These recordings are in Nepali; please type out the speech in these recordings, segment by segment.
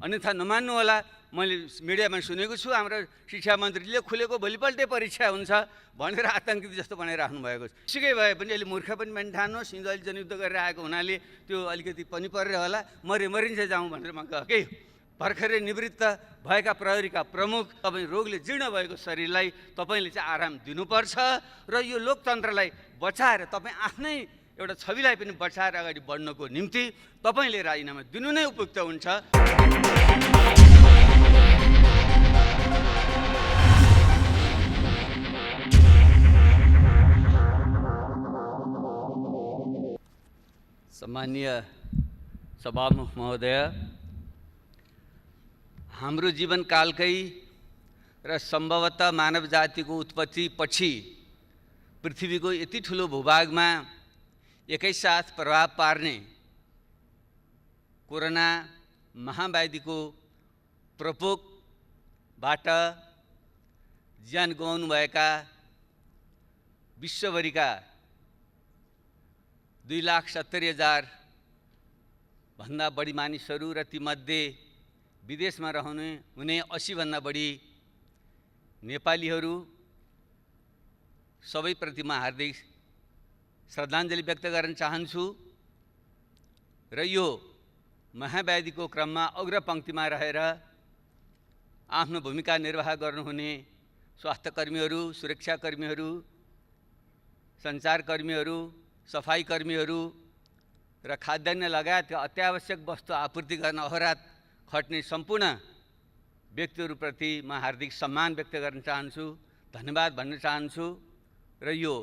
अन्यथा नमान्नु होला। मैले मिडियामा सुनेको छु हाम्रो शिक्षा मन्त्रीले खुलेको भोलिपल्टै परीक्षा हुन्छ भनेर आतङ्कित जस्तो बनाइराख्नु भएको छ। सुकै भए पनि अहिले मूर्ख पनि ठान्नुहोस्, हिजो अहिले जनयुद्ध गरेर आएको हुनाले त्यो अलिकति पनि परेर होला, मरिन्छ जाउँ भनेर म गएकै। भर्खरै निवृत्त भएका प्रहरीका प्रमुख, तपाईँ रोगले जीर्ण भएको शरीरलाई तपाईँले चाहिँ आराम दिनुपर्छ र यो लोकतन्त्रलाई बचाएर तपाईँ आफ्नै एउटा छविलाई पनि बचाएर अगाडि बढ्नको निम्ति तपाईँले राजीनामा दिनु नै उपयुक्त हुन्छ। सम्मानीय सभामुख महोदय, हाम्रो जीवनकालकै र सम्भवतः मानव जातिको उत्पत्ति पछि पृथ्वीको यति ठुलो भूभागमा एकैसाथ प्रभाव पार्ने कोरोना महाव्याधिको प्रकोपबाट ज्यान गुमाउनुभएका विश्वभरिका 2,70,000 भन्दा बढी मानिसहरू र तीमध्ये विदेशमा हुने 80 भन्दा बढी नेपालीहरू सबैप्रति म हार्दिक श्रद्धाञ्जली व्यक्त गर्न चाहन्छु र यो महाव्याधिको क्रममा अग्रपङ्क्तिमा रहेर आफ्नो भूमिका निर्वाह गर्नुहुने स्वास्थ्यकर्मीहरू, सुरक्षाकर्मीहरू, सञ्चारकर्मीहरू, सफाईकर्मीहरू र खाद्यान्न लगायतका अत्यावश्यक वस्तु आपूर्ति गर्न अहोरात खट्ने सम्पूर्ण व्यक्तिहरूप्रति म हार्दिक सम्मान व्यक्त गर्न चाहन्छु, धन्यवाद भन्न चाहन्छु र यो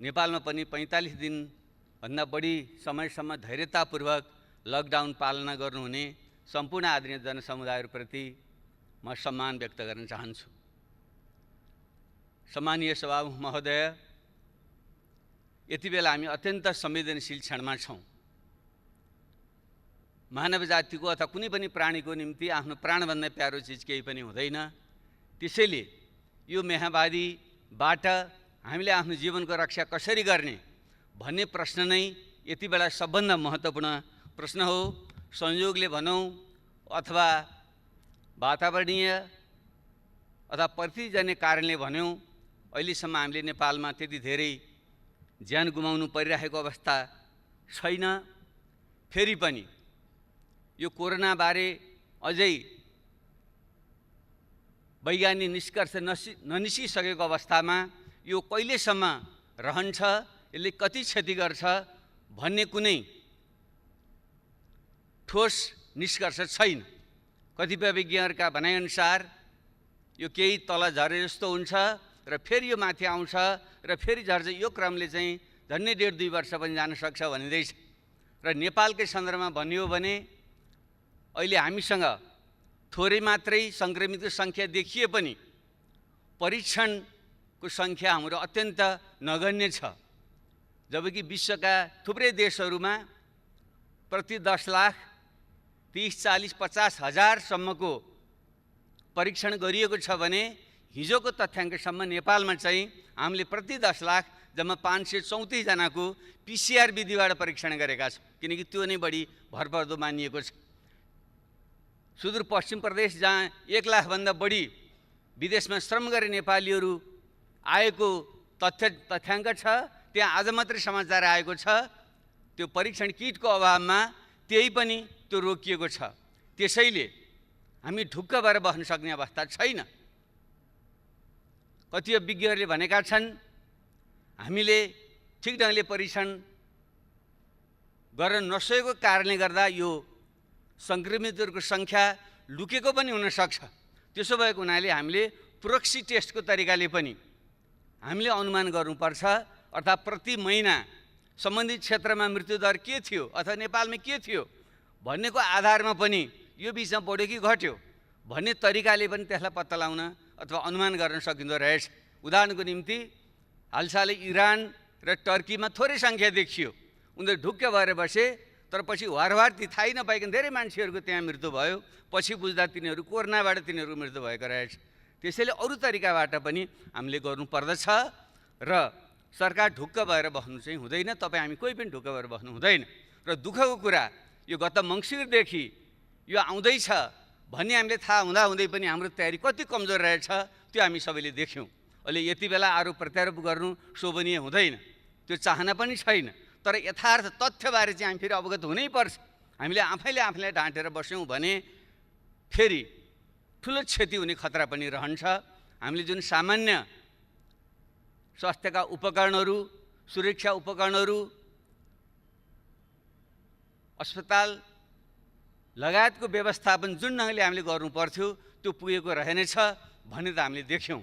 नेपालमा पनि 45 दिनभन्दा बढी समयसम्म धैर्यतापूर्वक लकडाउन पालना गर्नुहुने सम्पूर्ण आदरणीय जनसमुदायहरूप्रति म सम्मान व्यक्त गर्न चाहन्छु। सम्मानीय सभामुख महोदय, यति बेला हामी अत्यन्त संवेदनशील क्षणमा छौँ। मानव जातिको अथवा कुनै पनि प्राणीको निम्ति आफ्नो प्राणभन्दा प्यारो चिज केही पनि हुँदैन। त्यसैले यो महामारीबाट हामीले आफ्नो जीवनको रक्षा कसरी गर्ने भन्ने प्रश्न नै यति बेला सबभन्दा महत्त्वपूर्ण प्रश्न हो। संयोगले भनौँ अथवा वातावरणीय अथवा प्रतिजन्य कारणले भन्यौँ, अहिलेसम्म हामीले नेपालमा त्यति धेरै ज्यान गुमाउनु परिरहेको अवस्था छैन। फेरि पनि यो कोरोनाबारे अझै वैज्ञानिक निष्कर्ष ननिस्किसकेको अवस्थामा यो कहिलेसम्म रहन्छ, यसले कति क्षति गर्छ भन्ने कुनै ठोस निष्कर्ष छैन। कतिपय विज्ञहरूका भनाइअनुसार यो केही तल झरे जस्तो हुन्छ र फेरि यो माथि आउँछ र फेरि झर्छ। यो क्रमले चाहिँ झन्डै 1.5-2 वर्ष पनि जान सक्छ भनिँदैछ। र नेपालकै सन्दर्भमा भनियो भने अहिले हामीसँग थोरै मात्रै सङ्क्रमितको सङ्ख्या देखिए पनि परीक्षणको सङ्ख्या हाम्रो अत्यन्त नगण्य छ। जबकि विश्वका थुप्रै देशहरूमा प्रति 10 लाख 30, 40, 50 हजारसम्मको परीक्षण गरिएको छ भने हिजोको तथ्याङ्कसम्म नेपालमा चाहिँ हामीले प्रति 10 लाख जम्मा 534 जनाको PCR विधिबाट परीक्षण गरेका छौँ, किनकि त्यो नै बढी भरपर्दो मानिएको छ। सुदूरपश्चिम प्रदेश जहाँ 1 लाखभन्दा बढी विदेशमा श्रम गरे नेपालीहरू आएको तथ्याङ्क छ, त्यहाँ आज मात्रै समाचार आएको छ त्यो परीक्षण किटको अभावमा त्यही पनि त्यो रोकिएको छ। त्यसैले हामी ढुक्क भएर बस्न सक्ने अवस्था छैन। कतिपय विज्ञहरूले भनेका छन् हामीले ठिक ढङ्गले परीक्षण गर्न नसकेको कारणले गर्दा यो सङ्क्रमितहरूको सङ्ख्या लुकेको पनि हुनसक्छ। त्यसो भएको हुनाले हामीले प्रोक्सी टेस्टको तरिकाले पनि हामीले अनुमान गर्नुपर्छ। अर्थात् प्रति महिना सम्बन्धित क्षेत्रमा मृत्युदर के थियो अथवा नेपालमा के थियो भन्नेको आधारमा पनि यो बिचमा बढ्यो कि घट्यो भन्ने तरिकाले पनि त्यसलाई पत्ता लगाउन अथवा अनुमान गर्न सकिँदो रहेछ। उदाहरणको निम्ति हालसालै इरान र टर्कीमा थोरै सङ्ख्या देखियो, उनीहरू ढुक्क भएर बसे, तर पछि वारवार ती थाहै नपाइकन धेरै मान्छेहरूको त्यहाँ मृत्यु भयो। पछि बुझ्दा तिनीहरू कोरोनाबाट तिनीहरूको मृत्यु भएको रहेछ। त्यसैले अरू तरिकाबाट पनि हामीले गर्नुपर्दछ र सरकार ढुक्क भएर बस्नु चाहिँ हुँदैन। तपाईँ हामी कोही पनि ढुक्क भएर बस्नु हुँदैन। र दुःखको कुरा यो गत मङ्सिरदेखि यो आउँदैछ भन्ने हामीले थाहा हुँदाहुँदै पनि हाम्रो तयारी कति कमजोर रहेछ त्यो हामी सबैले देख्यौँ। अहिले यति बेला आरोप प्रत्यारोप गर्नु शोभनीय हुँदैन, त्यो चाहना पनि छैन। तर यथार्थ तथ्यबारे चाहिँ हामी फेरि अवगत हुनैपर्छ। हामीले आफैले ढाँटेर बस्यौँ भने फेरि ठुलो क्षति हुने खतरा पनि रहन्छ। हामीले जुन सामान्य स्वास्थ्यका उपकरणहरू, सुरक्षा उपकरणहरू, अस्पताल लगायतको व्यवस्थापन जुन ढङ्गले हामीले गर्नुपर्थ्यो त्यो पुगेको रहेनछ भन्ने त हामीले देख्यौँ।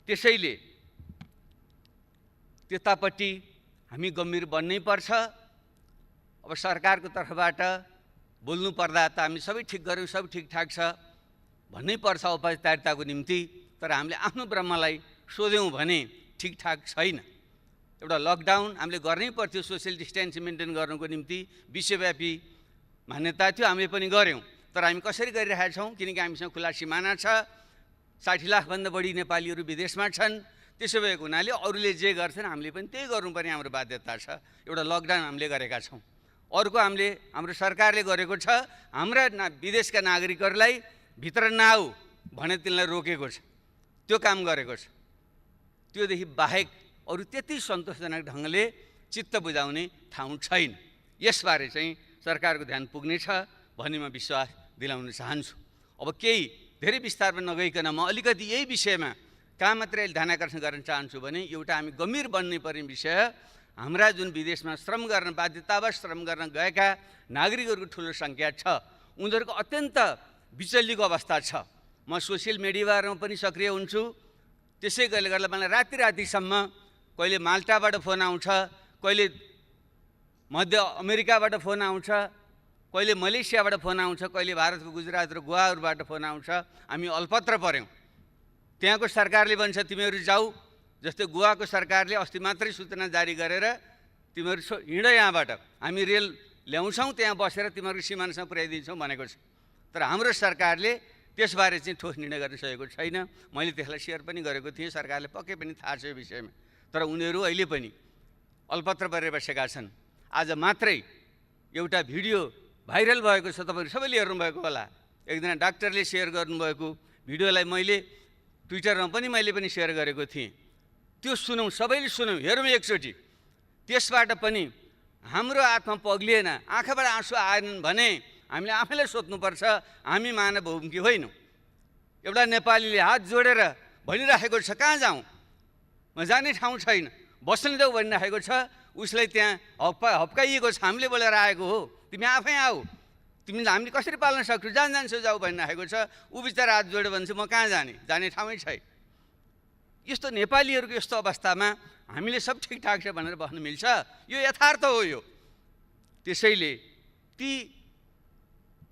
त्यसैले त्यतापट्टि हामी गम्भीर बन्नै पर्छ। अब सरकारको तर्फबाट बोल्नु पर्दा त हामी सबै ठिक गऱ्यौँ, सब ठिकठाक छ भन्नै पर्छ औपचारिकताको निम्ति। तर हामीले आफ्नो ब्रह्मलाई सोध्यौँ भने ठिकठाक छैन। एउटा लकडाउन हामीले गर्नै पर्थ्यो सोसियल डिस्टेन्स मेन्टेन गर्नुको निम्ति, विश्वव्यापी मान्यता थियो, हामीले पनि गऱ्यौँ। तर हामी कसरी गरिरहेका छौँ? किनकि हामीसँग खुला सिमाना छ, 60 लाखभन्दा बढी नेपालीहरू विदेशमा छन्। त्यसो भएको हुनाले अरूले जे गर्छन् हामीले पनि त्यही गर्नुपर्ने हाम्रो बाध्यता छ। एउटा लकडाउन हामीले गरेका छौँ। अर्को हाम्रो सरकारले गरेको छ, हाम्रा विदेशका नागरिकहरूलाई भित्र नआऊ भने तिनलाई रोकेको छ, त्यो काम गरेको छ। त्योदेखि बाहेक अरू त्यति सन्तोषजनक ढङ्गले चित्त बुझाउने ठाउँ छैन। यसबारे चाहिँ सरकारको ध्यान पुग्नेछ भन्ने म विश्वास दिलाउन चाहन्छु। अब केही धेरै विस्तारमा नगइकन म अलिकति यही विषयमा कहाँ मात्रै ध्यानाकर्षण गर्न चाहन्छु भने एउटा हामी गम्भीर बन्नै पर्ने विषय, हाम्रा जुन विदेशमा श्रम गर्न बाध्यतावश श्रम गर्न गएका नागरिकहरूको ठुलो सङ्ख्या छ, उनीहरूको अत्यन्त विचलितको अवस्था छ। म सोसियल मिडियामा पनि सक्रिय हुन्छु। त्यसै गर्दा मलाई रातिसम्म कहिले माल्टाबाट फोन आउँछ, कहिले मध्य अमेरिकाबाट फोन आउँछ, कहिले मलेसियाबाट फोन आउँछ, कहिले भारतको गुजरात र गोवाहरूबाट फोन आउँछ। हामी अल्पत्र पऱ्यौँ। त्यहाँको सरकारले भन्छ तिमीहरू जाऊ, जस्तै गोवाको सरकारले अस्ति मात्रै सूचना जारी गरेर तिमीहरू हिँड यहाँबाट, हामी रेल ल्याउँछौँ, त्यहाँ बसेर तिमीहरूको सीमानासम्म पुर्याइदिन्छौँ भनेको छ। तर हाम्रो सरकारले त्यसबारे चाहिँ ठोस निर्णय गर्न सकेको छैन। मैले त्यसलाई सेयर पनि गरेको थिएँ, सरकारले पक्कै पनि थाहा छ यो विषयमा। तर उनीहरू अहिले पनि अल्पत्र परेर बसेका छन्। आज मात्रै एउटा भिडियो भाइरल भएको छ, तपाईँहरू सबैले हेर्नुभएको होला। एकजना डाक्टरले सेयर गर्नुभएको भिडियोलाई मैले ट्विटरमा पनि सेयर गरेको थिएँ। त्यो सुनौँ, सबैले सुनौँ, हेरौँ एकचोटि। त्यसबाट पनि हाम्रो आत्मा पग्लिएन, आँखाबाट आँसु आएनन् भने हामीले आफैलाई सोध्नुपर्छ, हामी मानव कि होइनौँ? एउटा नेपालीले हात जोडेर भनिराखेको छ कहाँ जाउँ, म जाने ठाउँ छैन, बस्न देऊ भनिराखेको छ। उसलाई त्यहाँ हप्काइएको छ, हामीले बोलेर आएको हो, तिमी आफै आऊ, तिमीलाई हामीले कसरी पाल्न सक्छौ, जान्छौ जाऊ भनिराखेको छ। ऊ बिचरा हात जोड्यो भने चाहिँ म कहाँ जाने ठाउँै छैन। यस्तो नेपालीहरूको यस्तो अवस्थामा हामीले सब ठिकठाक छ भनेर भन्न मिल्छ? यो यथार्थ हो। यो त्यसैले ती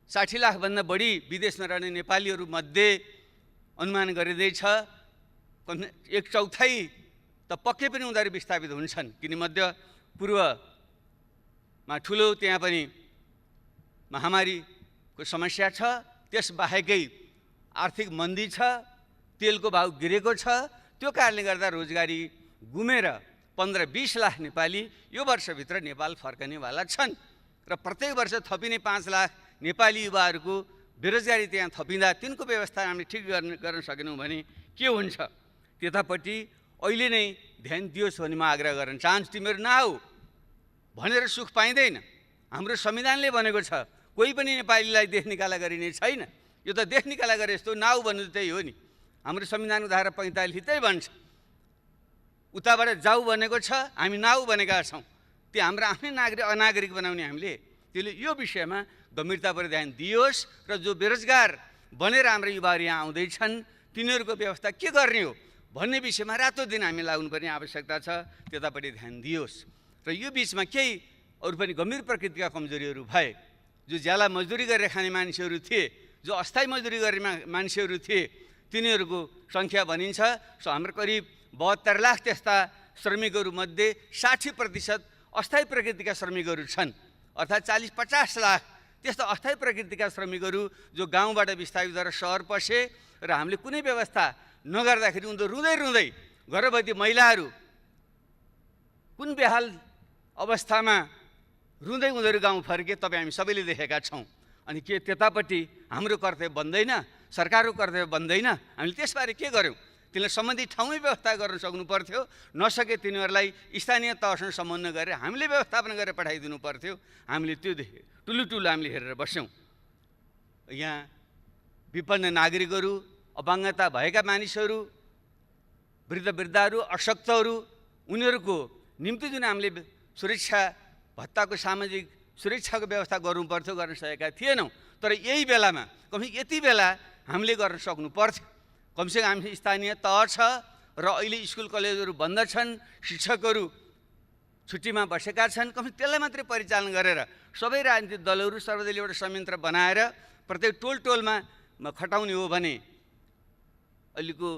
60 लाखभन्दा बढी विदेशमा रहने नेपालीहरूमध्ये अनुमान गरिँदैछ 1/4 त पक्कै पनि उनीहरू विस्थापित हुन्छन्। किन मध्य पूर्वमा ठुलो त्यहाँ पनि महामारीको समस्या छ, त्यसबाहेकै आर्थिक मन्दी छ, तेलको भाउ गिरेको छ। त्यो कारणले गर्दा रोजगारी गुमेर 15-20 लाख नेपाली यो वर्षभित्र नेपाल फर्कनेवाला छन्। र प्रत्येक वर्ष थपिने 5 लाख नेपाली युवाहरूको बेरोजगारी त्यहाँ थपिँदा तिनको व्यवस्था हामीले ठिक गर्न सकेनौँ भने के हुन्छ? त्यतापट्टि अहिले नै ध्यान दियोस् भन्ने म आग्रह गर्न चाहन्छु। तिमीहरू नआऊ भनेर सुख पाइँदैन। हाम्रो संविधानले भनेको छ कोही पनि नेपालीलाई देश निकाला गरिने छैन। यो त देश निकाला गरे जस्तो, नआऊ भन्नु त्यही हो नि। हाम्रो संविधानको धारा 45 त्यही भन्छ, उताबाट जाऊ भनेको छ, हामी नआऊ भनेका छौँ। त्यो हाम्रो आफ्नै अनागरिक बनाउने हामीले। त्यसले यो विषयमा गम्भीरताबाट ध्यान दियोस् र जो बेरोजगार बनेर हाम्रो युवाहरू यहाँ आउँदैछन् तिनीहरूको व्यवस्था के गर्ने हो भन्ने विषयमा रातो दिन हामी लाग्नुपर्ने आवश्यकता छ। त्यतापट्टि ध्यान दियोस्। र यो बिचमा केही अरू पनि गम्भीर प्रकृतिका कमजोरीहरू भए। जो ज्याला मजदुरी गरेर खाने मान्छेहरू थिए, जो अस्थायी मजदुरी गर्ने मान्छेहरू थिए, तिनीहरूको सङ्ख्या भनिन्छ हाम्रो करिब 72 लाख त्यस्ता श्रमिकहरूमध्ये 60% अस्थायी प्रकृतिका श्रमिकहरू छन्। अर्थात् 40-50 लाख त्यस्ता अस्थायी प्रकृतिका श्रमिकहरू जो गाउँबाट विस्थापित भएर सहर पसे र हामीले कुनै व्यवस्था नगर्दाखेरि उनीहरू रुँदै गर्भवती महिलाहरू कुन बेहाल अवस्थामा रुँदै उनीहरू गाउँ फर्के, तपाईँ हामी सबैले देखेका छौँ। अनि के त्यतापट्टि हाम्रो कर्तव्य बन्दैन, सरकारको कर्तव्य बन्दैन? हामीले त्यसबारे के गर्यौँ? तिनीहरूलाई सम्बन्धित ठाउँमै व्यवस्था गर्न सक्नु पर्थ्यो। नसके तिनीहरूलाई स्थानीय तहसँग सम्बन्ध गरेर हामीले व्यवस्थापन गरेर पठाइदिनु पर्थ्यो। हामीले त्यो देख्यौँ, ठुलो हामीले हेरेर बस्यौँ। यहाँ विपन्न नागरिकहरू, अपाङ्गता भएका मानिसहरू, वृद्धहरू, अशक्तहरू, उनीहरूको निम्ति जुन हामीले सुरक्षा भत्ताको सामाजिक सुरक्षाको व्यवस्था गर्नुपर्थ्यो, गर्न सकेका थिएनौँ। तर यही बेलामा यति बेला हामीले गर्न सक्नु पर्थ्यो। कमसेकम हामी स्थानीय तह छ र अहिले स्कुल कलेजहरू बन्द छन्, शिक्षकहरू छुट्टीमा बसेका छन्। त्यसलाई मात्रै परिचालन गरेर सबै राजनीतिक दलहरू सर्वदलीय एउटा संयन्त्र बनाएर प्रत्येक टोलमा खटाउने हो भने अहिलेको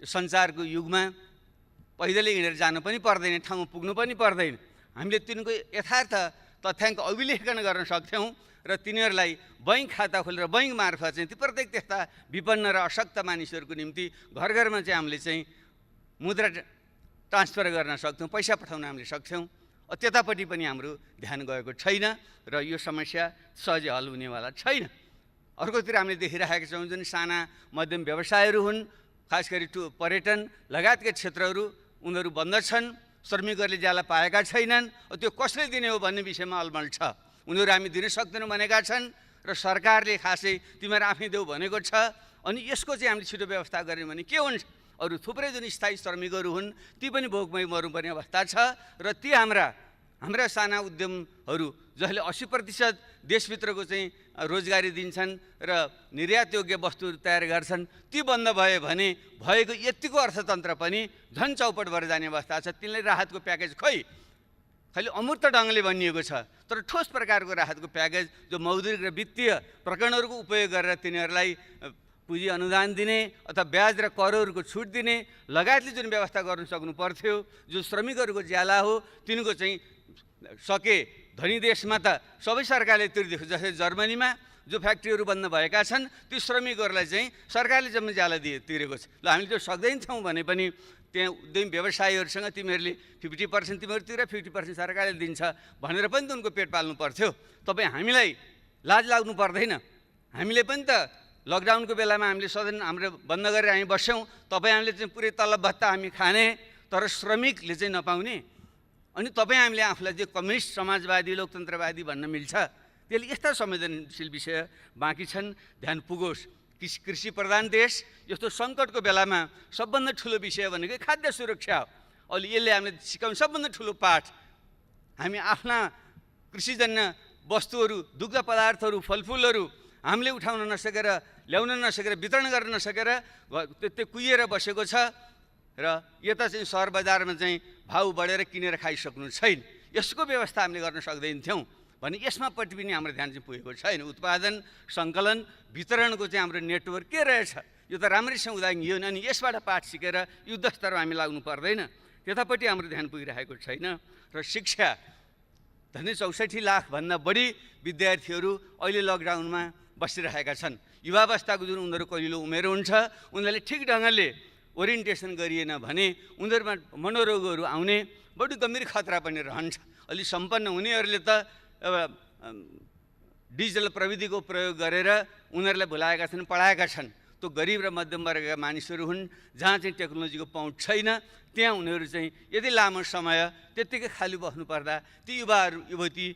सञ्चारको युगमा पैदलै हिँडेर जानु पनि पर्दैन, ठाउँमा पुग्नु पनि पर्दैन। हामीले तिनको यथार्थ तथ्याङ्क अभिलेखन गर्न सक्थ्यौँ र तिनीहरूलाई बैङ्क खाता खोलेर बैङ्क मार्फत चाहिँ ती प्रत्येक त्यस्ता विपन्न र अशक्त मानिसहरूको निम्ति घर घरमा चाहिँ हामीले चाहिँ मुद्रा ट्रान्सफर गर्न सक्थ्यौँ, पैसा पठाउन हामीले सक्थ्यौँ। त्यतापट्टि पनि हाम्रो ध्यान गएको छैन र यो समस्या सहजै हल हुनेवाला छैन। अर्कोतिर हामीले देखिरहेका छौँ जुन साना मध्यम व्यवसायहरू हुन्, खास गरी पर्यटन लगायतका क्षेत्रहरू उनीहरू बन्द छन्, श्रमिकहरूले ज्याला पाएका छैनन्। त्यो कसले दिने हो भन्ने विषयमा अलमल छ। उनीहरू हामी दिन सक्दैनौँ भनेका छन् र सरकारले खासै तिमीहरू आफै देऊ भनेको छ। अनि यसको चाहिँ हामीले छिटो व्यवस्था गऱ्यौँ भने के हुन्छ? अरू थुप्रै जुन स्थायी श्रमिकहरू हुन् ती पनि भोकमै मर्नुपर्ने अवस्था छ र ती हाम्रा साना उद्यमहरू जसले 80% देशभित्रको चाहिँ रोजगारी दिन्छन् र निर्यातयोग्य वस्तुहरू तयार गर्छन्, ती बन्द भयो भने भएको यतिको अर्थतन्त्र पनि झन् चौपट भएर जाने अवस्था छ। तिनलाई राहतको प्याकेज खालि अमूर्त ढङ्गले भनिएको छ, तर ठोस प्रकारको राहतको प्याकेज जो मौद्रिक र वित्तीय प्रकरणहरूको उपयोग गरेर तिनीहरूलाई पुँजी अनुदान दिने अथवा ब्याज र करहरूको छुट दिने लगायतले जुन व्यवस्था गर्नु सक्नु पर्थ्यो, जो श्रमिकहरूको ज्याला हो तिनको चाहिँ सके धनी देशमा त सबै सरकारले तिर्दिएको, जस्तै जर्मनीमा जो फ्याक्ट्रीहरू बन्द भएका छन् ती श्रमिकहरूलाई चाहिँ सरकारले जम्मै ज्याला तिरेको छ। ल हामीले त्यो सक्दैनथ्यौँ भने पनि त्यहाँ उद्यमी व्यवसायीहरूसँग तिमीहरूले 50% तिमीहरू तिर, 50% सरकारले दिन्छ भनेर पनि त उनको पेट पाल्नु पर्थ्यो। तपाईँ हामीलाई लाज लाग्नु पर्दैन? हामीले पनि त लकडाउनको बेलामा हामीले सदन हाम्रो बन्द गरेर हामी बस्यौँ, तपाईँ हामीले चाहिँ पुरै तलब भत्ता हामी खाने, तर श्रमिकले चाहिँ नपाउने। अनि तपाईँ हामीले आफूलाई चाहिँ कम्युनिस्ट समाजवादी लोकतन्त्रवादी भन्न मिल्छ? त्यसले यस्ता संवेदनशील विषय बाँकी छन्, ध्यान पुगोस्। कृषि प्रधान देश यस्तो सङ्कटको बेलामा सबभन्दा ठुलो विषय भनेको खाद्य सुरक्षा हो। अहिले यसले हामीले सिकाउने सबभन्दा ठुलो पाठ, हामी आफ्ना कृषिजन्य वस्तुहरू, दुग्ध पदार्थहरू, फलफुलहरू हामीले उठाउन नसकेर, ल्याउन नसकेर, वितरण गर्न नसकेर त्यो कुहिएर बसेको छ र यता चाहिँ सहर बजारमा चाहिँ भाउ बढेर किनेर खाइसक्नु छैन। यसको व्यवस्था हामीले गर्न सक्दैनथ्यौँ भने यसमापट्टि पनि हाम्रो ध्यान चाहिँ पुगेको छैन। उत्पादन, सङ्कलन, वितरणको चाहिँ हाम्रो नेटवर्क के रहेछ यो त राम्रैसँग उदाहरण यो, अनि यसबाट पाठ सिकेर युद्धस्तरमा हामी लाग्नु पर्दैन, त्यतापट्टि हाम्रो ध्यान पुगिरहेको छैन। र शिक्षा, झन्डै 64 लाखभन्दा बढी विद्यार्थीहरू अहिले लकडाउनमा बसिरहेका छन्। युवावस्थाको जुन उनीहरू कलिलो उमेर हुन्छ, उनीहरूले ठिक ढङ्गले ओरिएन्टेसन गरिएन भने उनीहरूमा मनोरोगहरू आउने बढी गम्भीर खतरा पनि रहन्छ। अलि सम्पन्न हुनेहरूले त डिजिटल प्रविधिको प्रयोग गरेर उनीहरूलाई भुलाएका छन्, पढाएका छन्। त्यो गरिब र मध्यम वर्गका मानिसहरू हुन् जहाँ चाहिँ टेक्नोलोजीको पहुँच छैन, त्यहाँ उनीहरू चाहिँ यदि लामो समय त्यत्तिकै खाली बस्नु पर्दा ती युवाहरू युवती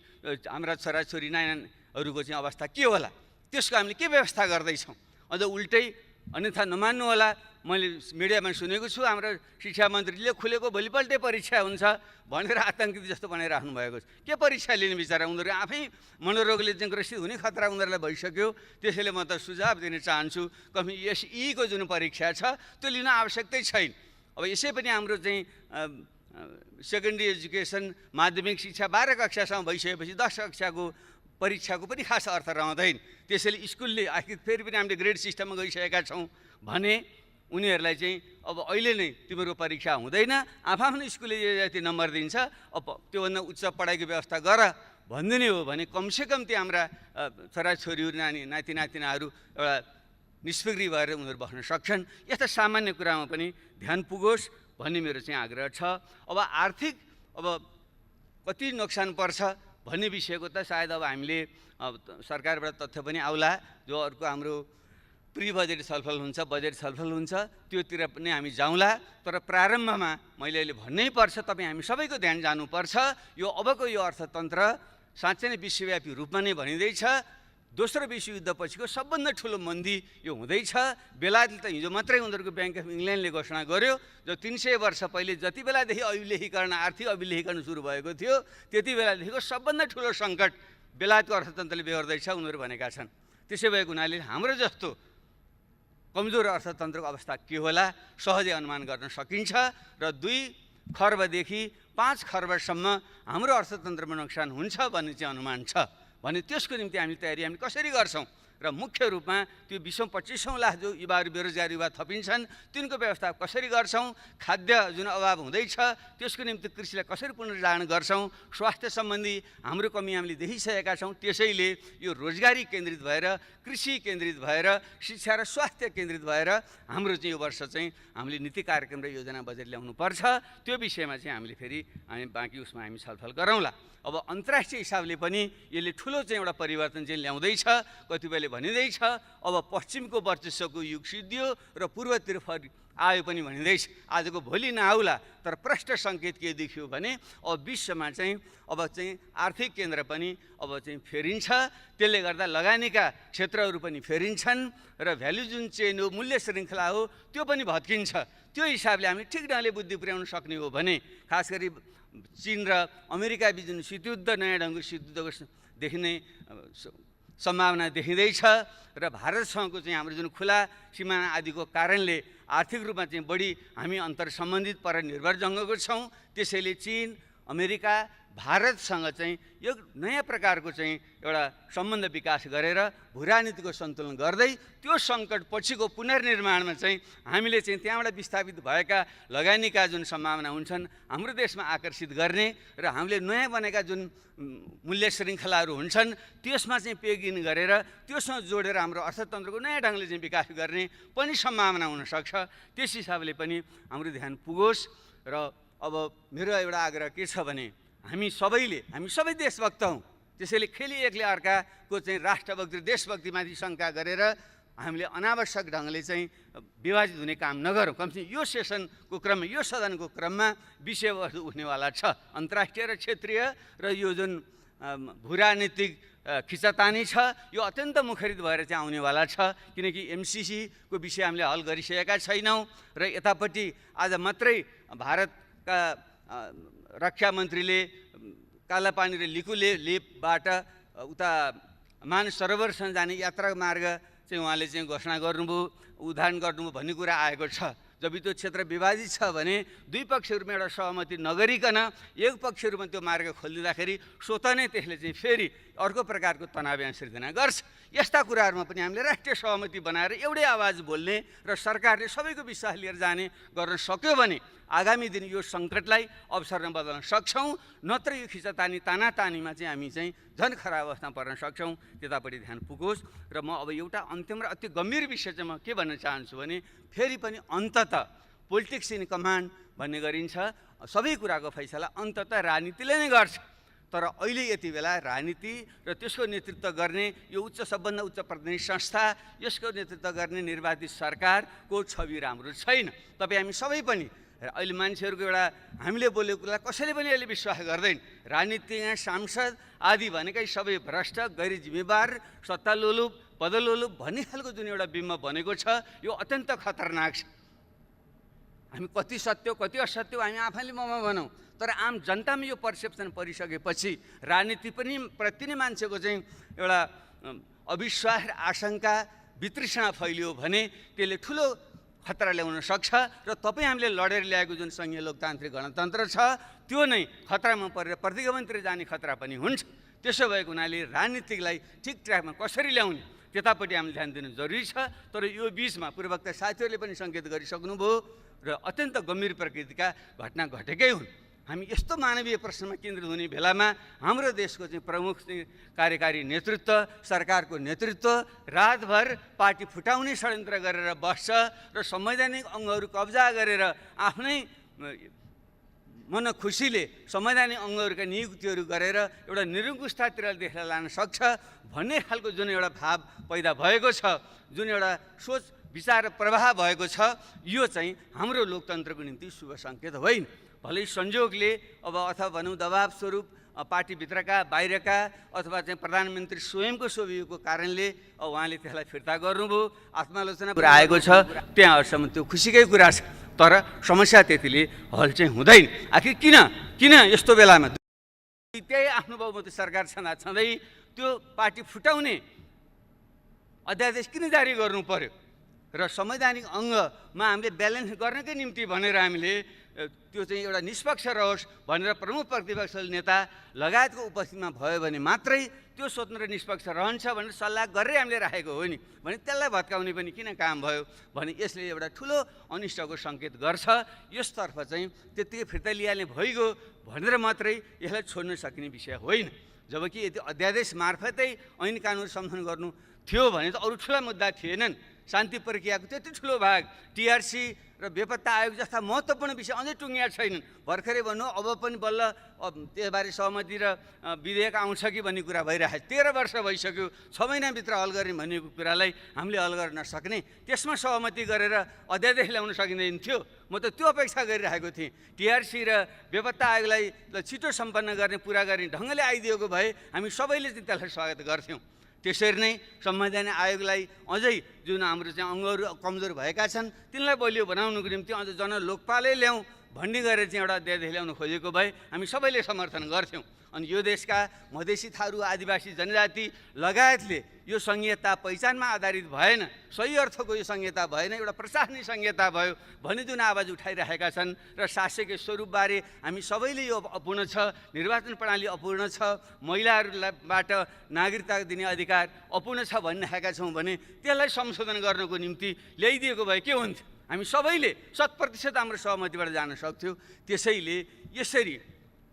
हाम्रा छोराछोरी नानीहरूको चाहिँ अवस्था के होला? त्यसको हामीले के व्यवस्था गर्दैछौँ? अझ उल्टै अन्यथा नमान्नु होला, मैले मिडियामा सुनेको छु हाम्रो शिक्षा मन्त्रीले खुलेको भोलिपल्टै परीक्षा हुन्छ भनेर आतङ्कित जस्तो बनाइराख्नु भएको छ। के परीक्षा लिने बिचरा? उनीहरू आफै मनोरोगले चाहिँ ग्रसित हुने खतरा उनीहरूलाई भइसक्यो। त्यसैले म त सुझाव दिन चाहन्छु, यीको जुन परीक्षा छ त्यो लिन आवश्यकतै छैन। अब यसै पनि हाम्रो चाहिँ सेकेन्डरी एजुकेसन, माध्यमिक शिक्षा 12 कक्षासम्म भइसकेपछि 10 कक्षाको परीक्षाको पनि खास अर्थ रहँदैन। त्यसैले स्कुलले आखिर फेरि पनि हामीले ग्रेड सिस्टममा गइसकेका छौँ भने उनीहरूलाई चाहिँ अब अहिले नै तिम्रो परीक्षा हुँदैन, आफ्नो स्कुलले जति नम्बर दिन्छ अब त्योभन्दा उच्च पढाइको व्यवस्था गर भनिदिने हो भने कमसेकम त्यो हाम्रा छोराछोरीहरू, नाति नातिनाहरू एउटा निष्फिक्री भएर उनीहरू बस्न सक्छन्। यस्ता सामान्य कुरामा पनि ध्यान पुगोस् भन्ने मेरो चाहिँ आग्रह छ। अब आर्थिक कति नोक्सान पर्छ भन्ने विषयको त सायद अब हामीले सरकारबाट तथ्य पनि आउला, जो अर्को हाम्रो प्री बजेट छलफल हुन्छ, बजेट छलफल हुन्छ, त्योतिर पनि हामी जाउँला। तर प्रारम्भमा मैले अहिले भन्नै पर्छ, तपाईँ हामी सबैको ध्यान जानुपर्छ, यो अबको यो अर्थतन्त्र साँच्चै नै विश्वव्यापी रूपमा नै भनिँदैछ। दोस्रो विश्वयुद्धपछिको सबभन्दा ठुलो मन्दी यो हुँदैछ। बेलायतले त हिजो मात्रै उनीहरूको ब्याङ्क अफ इङ्ल्यान्डले घोषणा गर्यो, जो 300 वर्ष पहिले जति बेलादेखि अभिलेखीकरण, आर्थिक अभिलेखीकरण सुरु भएको थियो, त्यति बेलादेखिको सबभन्दा ठुलो सङ्कट बेलायतको अर्थतन्त्रले बेहोर्दैछ उनीहरू भनेका छन्। त्यसै भएको हुनाले हाम्रो जस्तो कमजोर अर्थतन्त्रको अवस्था के होला सहजै अनुमान गर्न सकिन्छ। र 2 खर्बदेखि 5 खर्बसम्म हाम्रो अर्थतन्त्रमा नोक्सान हुन्छ भन्ने चाहिँ अनुमान छ भने त्यसको निम्ति हामी तयारी हामी कसरी गर्छौँ र मुख्य रूपमा त्यो 20-25 लाख जो युवाहरू बेरोजगार युवा थपिन्छन् तिनको व्यवस्था कसरी गर्छौँ, खाद्य जुन अभाव हुँदैछ त्यसको निम्ति कृषिलाई कसरी पुनर्जागरण गर्छौँ, स्वास्थ्य सम्बन्धी हाम्रो कमी हामीले देखिसकेका छौँ। त्यसैले यो रोजगारी केन्द्रित भएर, कृषि केन्द्रित भएर, शिक्षा र स्वास्थ्य केन्द्रित भएर हाम्रो चाहिँ यो वर्ष चाहिँ हामीले नीति कार्यक्रम र योजना बजेट ल्याउनुपर्छ। त्यो विषयमा चाहिँ हामीले फेरि बाँकी उसमा हामी छलफल गरौँला। अब अन्तर्राष्ट्रिय हिसाबले पनि यसले ठुलो चाहिँ एउटा परिवर्तन चाहिँ ल्याउँदैछ। कतिपयले भनिँदैछ अब पश्चिमको वर्चस्वको युग सिद्धियो र पूर्वतिर आयो पनि भनिँदैछ। आजको भोलि नआउला, तर प्रष्ट सङ्केत के देखियो भने अब विश्वमा चाहिँ अब चाहिँ आर्थिक केन्द्र पनि अब चाहिँ फेरिन्छ। त्यसले गर्दा लगानीका क्षेत्रहरू पनि फेरिन्छन् र भ्यालु जुन चेन हो, मूल्य श्रृङ्खला हो, त्यो पनि भत्किन्छ। त्यो हिसाबले हामी ठिक ढङ्गले बुद्धि पुर्याउन सक्ने हो भने खास गरी चीन र अमेरिका बीच जुन शीतयुद्ध, नयाँ ढङ्गको शीतयुद्धको देखिने सम्भावना देखिँदैछ र भारतसँगको चाहिँ हाम्रो जुन खुला सिमाना आदिको कारणले आर्थिक रूपमा चाहिँ बढी हामी अन्तर सम्बन्धित पर निर्भर जङ्गको छौँ। त्यसैले चीन, अमेरिका, भारतसँग चाहिँ यो नयाँ प्रकारको चाहिँ एउटा सम्बन्ध विकास गरेर भूराजनीतिको सन्तुलन गर्दै त्यो सङ्कट पछिको पुनर्निर्माणमा चाहिँ हामीले चाहिँ त्यहाँबाट विस्थापित भएका लगानीका जुन सम्भावना हुन्छन् हाम्रो देशमा आकर्षित गर्ने र हामीले नयाँ बनेका जुन मूल्य श्रृङ्खलाहरू हुन्छन् त्यसमा चाहिँ पेगिन गरेर त्योसँग जोडेर हाम्रो अर्थतन्त्रको नयाँ ढङ्गले चाहिँ विकास गर्ने पनि सम्भावना हुनसक्छ। त्यस हिसाबले पनि हाम्रो ध्यान पुगोस्। र अब मेरो एउटा आग्रह के छ भने हामी सबै देशभक्त हौँ। त्यसैले खेली एकले अर्काको चाहिँ राष्ट्रभक्ति देशभक्तिमाथि शङ्का गरेर हामीले अनावश्यक ढङ्गले चाहिँ विभाजित हुने काम नगरौँ। कमसेकम यो सेसनको क्रममा, यो सदनको क्रममा विषयवस्तु उठ्नेवाला छ। अन्तर्राष्ट्रिय र क्षेत्रीय र यो जुन भूराजनीतिक खिचातानी छ यो अत्यन्त मुखरित भएर चाहिँ आउनेवाला छ। किनकि एमसिसीको विषय हामीले हल गरिसकेका छैनौँ र यतापट्टि आज मात्रै भारतका रक्षा मन्त्रीले कालापानी र लेपबाट उता मानस सरोवरसम्म जाने यात्रा मार्ग चाहिँ उहाँले चाहिँ घोषणा गर्नुभयो, उद्घाटन गर्नुभयो भन्ने कुरा आएको छ। जब त्यो क्षेत्र विभाजित छ भने दुई पक्षहरूमा एउटा सहमति नगरिकन एक पक्षहरूमा त्यो मार्ग खोलिदिँदाखेरि स्वतः नै त्यसले चाहिँ फेरि अर्को प्रकारको तनाव यहाँ सिर्जना गर्छ। यस्ता कुराहरूमा पनि हामीले राष्ट्रिय सहमति बनाएर एउटै आवाज बोल्ने र सरकारले सबैको विश्वास लिएर जाने गर्न सक्यो भने आगामी दिन यो सङ्कटलाई अवसरमा बदल्न सक्छौँ। नत्र यो खिचातानी तानातानीमा चाहिँ हामी चाहिँ झन् खराब अवस्थामा पर्न सक्छौँ। त्यतापट्टि ध्यान पुगोस्। र म अब एउटा अन्तिम र अति गम्भीर विषय चाहिँ म के भन्न चाहन्छु भने फेरि पनि अन्ततः पोलिटिक्स इन कमान्ड भन्ने गरिन्छ। सबै कुराको फैसला अन्ततः राजनीतिले नै गर्छ। तर अहिले यति बेला राजनीति र त्यसको नेतृत्व गर्ने यो सबभन्दा उच्च प्रतिनिधि संस्था, यसको नेतृत्व गर्ने निर्वाचित सरकारको छवि राम्रो छैन। तपाईँ हामी सबै पनि अहिले मान्छेहरूको एउटा हामीले बोलेको कुरा कसैले पनि अहिले विश्वास गर्दैन। राजनीतिज्ञ, सांसद आदि भनेकै सबै भ्रष्ट, गैर जिम्मेवार, सत्तालोलुप, पदलोलुप भन्ने खालको जुन एउटा बिम्ब बनेको छ यो अत्यन्त खतरनाक छ। हामी कति सत्य कति असत्य हामी आफैले ममा भनौँ, तर आम जनतामा यो पर्सेप्सन परिसकेपछि राजनीति पनि प्रति नै मान्छेको चाहिँ एउटा अविश्वास, आशंका, वितृष्णा फैलियो भने त्यसले ठुलो खतरा ल्याउन सक्छ। र तपाईँ हामीले लडेर ल्याएको जुन सङ्घीय लोकतान्त्रिक गणतन्त्र छ त्यो नै खतरामा परेर प्रतिगमनतिर जाने खतरा पनि हुन्छ। त्यसो भएको हुनाले राजनीतिकलाई ठिक ट्र्याकमा कसरी ल्याउने त्यतापट्टि हामीले ध्यान दिनु जरुरी छ। तर यो बिचमा पूर्ववक्ता साथीहरूले पनि सङ्केत गरिसक्नुभयो र अत्यन्त गम्भीर प्रकृतिका घटना घटेकै हुन्। हामी यस्तो मानवीय प्रश्नमा केन्द्रित हुने बेलामा हाम्रो देशको चाहिँ प्रमुख कार्यकारी नेतृत्व, सरकारको नेतृत्व रातभर पार्टी फुटाउने षड्यन्त्र गरेर बस्छ र संवैधानिक अङ्गहरू कब्जा गरेर आफ्नै मन खुसीले संवैधानिक अङ्गहरूका नियुक्तिहरू गरेर एउटा निरङ्कुशतातिर देश लान सक्छ भन्ने खालको जुन एउटा भाव पैदा भएको छ, जुन एउटा सोच विचार प्रवाह भएको छ, यो चाहिँ हाम्रो लोकतन्त्रको निम्ति शुभ सङ्केत होइन। भलै संयोगले अब अथवा भनौँ दबाब स्वरूप पार्टीभित्रका बाहिरका अथवा चाहिँ प्रधानमन्त्री स्वयंको स्वभावको कारणले उहाँले त्यसलाई फिर्ता गर्नुभयो, आत्मालोचना कुरा आएको छ, त्यहाँहरूसम्म त्यो खुसीकै कुरा छ। तर समस्या त्यतिले हल चाहिँ हुँदैन। आखिर किन यस्तो बेलामा त्यही आफ्नो बहुमत सरकार छँदै त्यो पार्टी फुटाउने अध्यादेश किन जारी गर्नु पर्यो र संवैधानिक अङ्गमा हामीले ब्यालेन्स गर्नकै निम्ति भनेर हामीले त्यो चाहिँ एउटा निष्पक्ष रहोस् भनेर प्रमुख प्रतिपक्षी नेता लगायतको उपस्थितिमा भयो भने मात्रै त्यो स्वतन्त्र निष्पक्ष रहन्छ भनेर सल्लाह गरेर हामीले राखेको हो नि भने त्यसलाई भत्काउने पनि किन काम भयो भने यसले एउटा ठुलो अनिष्टको सङ्केत गर्छ। यसतर्फ चाहिँ त्यत्तिकै फिर्ता लिइहाल्ने भइगयो भनेर मात्रै यसलाई छोड्न सकिने विषय होइन। जबकि यदि अध्यादेश मार्फतै ऐन कानुन सम्बन्धन गर्नु थियो भने त अरू ठुला मुद्दा थिएनन्। शान्ति प्रक्रियाको त्यति ठुलो भाग टिआरसी र बेपत्ता आयोग जस्ता महत्त्वपूर्ण विषय अझै टुङ्गिया छैनन्। भर्खरै भन्नु अब पनि बल्ल त्यसबारे सहमति र विधेयक आउँछ कि भन्ने कुरा भइरहेको 13 वर्ष भइसक्यो, 6 महिनाभित्र हल गर्ने भनेको कुरालाई हामीले हल गर्न नसक्ने, त्यसमा सहमति गरेर अध्यादेश ल्याउन सकिँदैन थियो। म त त्यो अपेक्षा गरिरहेको थिएँ। टिआरसी र बेपत्ता आयोगलाई छिटो सम्पन्न गर्ने पुरा गर्ने ढङ्गले आइदिएको भए हामी सबैले चाहिँ त्यसलाई स्वागत गर्थ्यौँ। त्यसरी नै संवैधानिक आयोगलाई अझै जुन हाम्रो चाहिँ अङ्गहरू कमजोर भएका छन् तिनलाई बलियो बनाउनुको निम्ति अझ जनलोकपालै ल्याउँ भन्ने गरेर चाहिँ एउटा अध्यादेश ल्याउन खोजेको भए हामी सबैले समर्थन गर्थ्यौँ। अनि यो देशका मधेसी थारू आदिवासी जनजाति लगायतले यो संहिता पहिचानमा आधारित भएन, सही अर्थको यो संहिता भएन, एउटा प्रशासनिक संहिता भयो भन्ने जुन आवाज उठाइरहेका छन् र शासकीय स्वरूपबारे हामी सबैले यो अपूर्ण छ, निर्वाचन प्रणाली अपूर्ण छ, महिलाहरूबाट नागरिकता दिने अधिकार अपूर्ण छ भनिरहेका छौँ भने त्यसलाई संशोधन गर्नको निम्ति ल्याइदिएको भए के हुन्थ्यो? हामी सबैले 100% हाम्रो सहमतिबाट जान सक्थ्यौँ। त्यसैले यसरी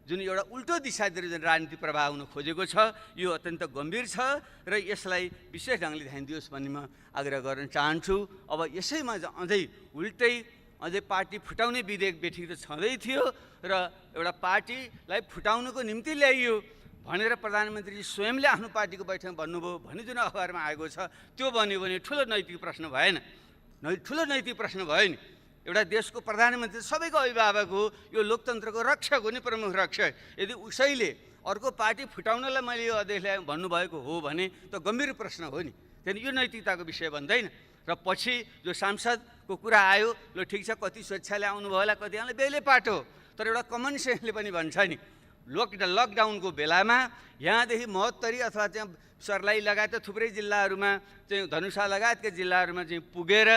जुन एउटा उल्टो दिशातिर जुन राजनीति प्रवाह हुन खोजेको छ यो अत्यन्त गम्भीर छ र यसलाई विशेष ढङ्गले ध्यान दियोस् भन्ने म आग्रह गर्न चाहन्छु। अब यसैमा अझै पार्टी फुटाउने विधेयक बेठी त छँदै थियो र एउटा पार्टीलाई फुटाउनको निम्ति ल्याइयो भनेर प्रधानमन्त्रीजी स्वयंले आफ्नो पार्टीको बैठकमा भन्नुभयो भन्ने जुन अखबारमा आएको छ त्यो बन्यो भने ठुलो नैतिक प्रश्न भएन, ठुलो नैतिक प्रश्न भयो नि। एउटा देशको प्रधानमन्त्री सबैको अभिभावक हो, यो लोकतन्त्रको रक्षक हो नि, प्रमुख रक्षक। यदि उसैले अर्को पार्टी फुटाउनलाई मैले यो अध्यादेश ल्याएँ भन्नुभएको हो भने त गम्भीर प्रश्न हो नि, त्यहाँदेखि यो नैतिकताको विषय भन्दैन। र पछि जो सांसदको कुरा आयो, ल ठिक छ कति स्वेच्छाले आउनुभयो होला, कति आउनु बेलै पाटो, तर एउटा कमन सेन्सले पनि भन्छ नि लकडाउनको बेलामा यहाँदेखि महोत्तरी अथवा चाहिँ सर्लाही लगायत थुप्रै जिल्लाहरूमा चाहिँ धनुषा लगायतका जिल्लाहरूमा चाहिँ पुगेर